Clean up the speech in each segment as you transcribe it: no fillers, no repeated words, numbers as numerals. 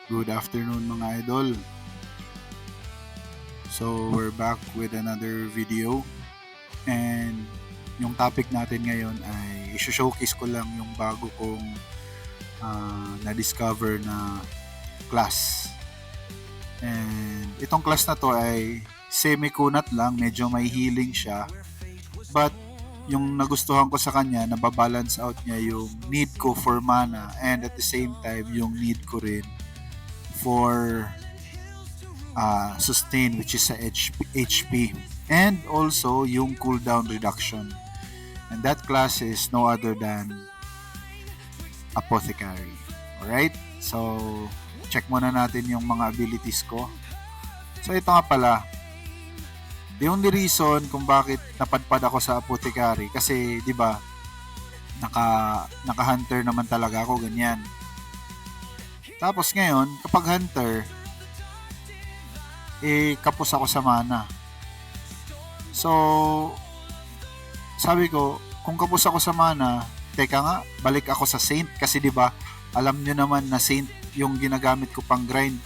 Good afternoon mga idol. So we're back with another video and yung topic natin ngayon ay i-showcase ko lang yung bago kong na-discover na class. And itong class na to ay semi-kunat lang, medyo may healing siya. But yung nagustuhan ko sa kanya, nababalance out niya yung need ko for mana and at the same time yung need ko rin for sustain, which is sa HP, and also yung cooldown reduction, and that class is no other than Apothecary. Alright, so check muna natin yung mga abilities ko. So ito nga pala, the only reason kung bakit napadpad ako sa Apothecary kasi 'di ba naka hunter naman talaga ako, ganyan. Tapos ngayon kapag hunter kapos ako sa mana. So, sabi ko, kung kapos ako sa mana, teka nga, balik ako sa Saint kasi 'di ba? Alam niyo naman na Saint yung ginagamit ko pang grind.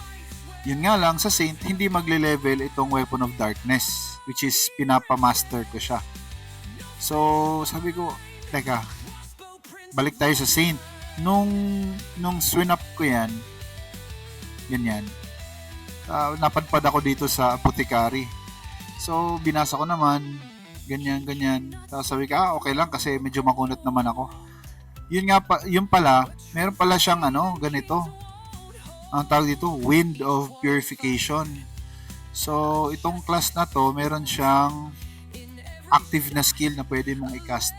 Yun nga lang, sa Saint hindi magle-level itong Weapon of Darkness, which is pinapa-master ko siya. So, sabi ko, teka, balik tayo sa Saint. Nung swing up ko yan, ganyan, napadpad ako dito sa Apothecary. So, binasa ko naman, ganyan. Tapos sabi ko, okay lang kasi medyo makunat naman ako. Yun pala, meron pala siyang ganito. Ang tawag dito, Wind of Purification. So, itong class na to, meron siyang active na skill na pwede mong i-cast.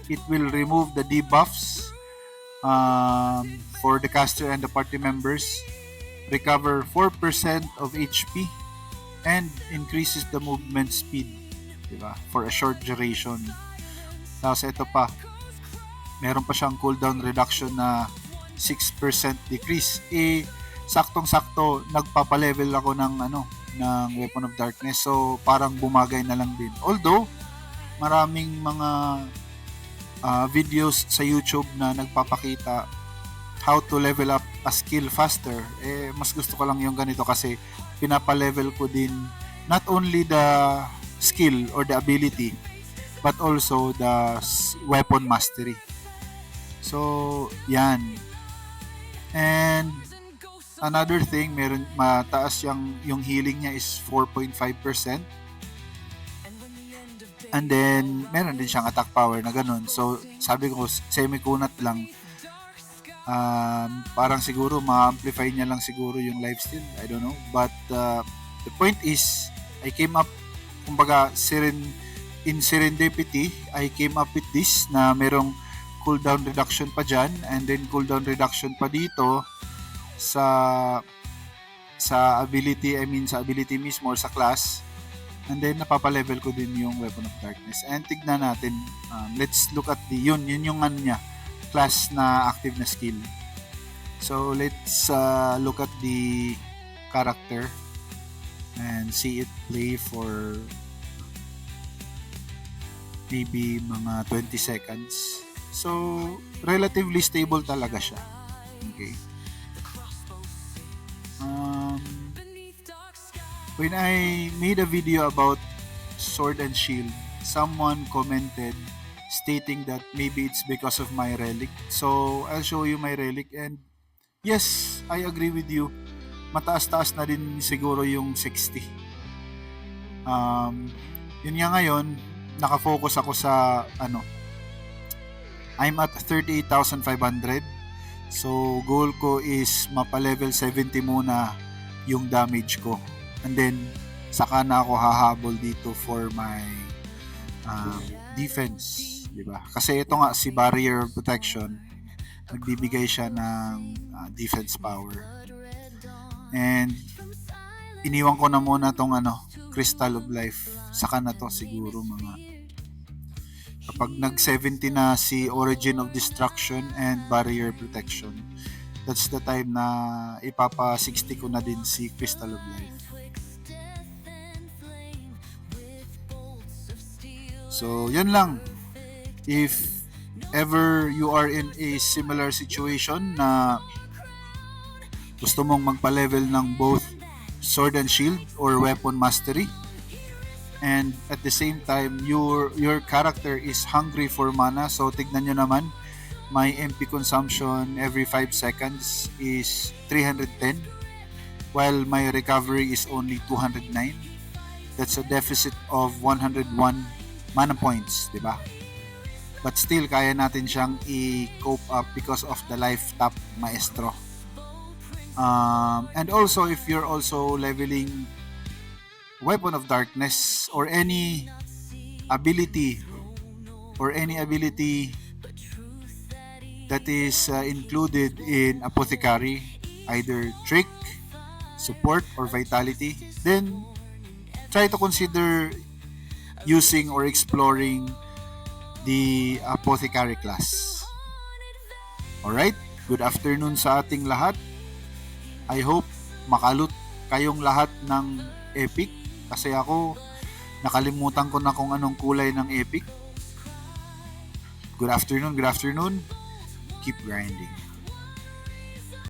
It will remove the debuffs for the caster and the party members, recover 4% of HP, and increases the movement speed, diba? For a short duration. Tapos ito pa, meron pa siyang cooldown reduction na 6% decrease. Saktong-sakto nagpapa-level ako ng Weapon of Darkness. So parang bumagay na lang din. Although maraming mga videos sa YouTube na nagpapakita how to level up a skill faster, mas gusto ko lang yung ganito kasi pinapa-level ko din not only the skill or the ability but also the weapon mastery. So, yan. And another thing, meron mataas yung healing niya is 4.5%. And then meron din siyang attack power na ganun. So, sabi ko semi-kunat lang. Parang siguro ma-amplify niya lang siguro yung lifesteal, I don't know, but the point is I came up, kumbaga in serendipity I came up with this na merong cooldown reduction pa dyan, and then cooldown reduction pa dito sa ability, sa ability mismo or sa class, and then napapa-level ko din yung Weapon of Darkness. And tignan natin, let's look at yun yung niya, class na active na skill. So let's look at the character and see it play for maybe mga 20 seconds. So relatively stable talaga siya. Okay. When I made a video about Sword and Shield, someone commented stating that maybe it's because of my relic. So, I'll show you my relic, and yes, I agree with you. Mataas-taas na din siguro yung 60. Yun nga ngayon, nakafocus ako sa I'm at 38,500. So, goal ko is mapa-level 70 muna yung damage ko. And then, saka na ako hahabol dito for my defense. Diba? Kasi ito nga, si Barrier Protection, nagbibigay siya ng defense power. And iniwan ko na muna tong Crystal of Life. Saka na to siguro kapag nag-70 na si Origin of Destruction and Barrier Protection, that's the time na ipapa-60 ko na din si Crystal of Life. So, yun lang. If ever you are in a similar situation na Gusto mong magpa-level ng both sword and shield or weapon mastery, and at the same time your character is hungry for mana. So tignan nyo naman, my MP consumption every 5 seconds is 310 while my recovery is only 209. That's a deficit of 101 mana points, di ba? But still kaya natin siyang i-cope up because of the life tap maestro. And also, if you're also leveling Weapon of Darkness or any ability that is included in Apothecary, either Trick, Support, or Vitality, then try to consider using or exploring the Apothecary class. Alright, good afternoon sa ating lahat. I hope makalut kayong lahat ng epic, kasi ako nakalimutan ko na kung anong kulay ng epic. Good afternoon. Keep grinding.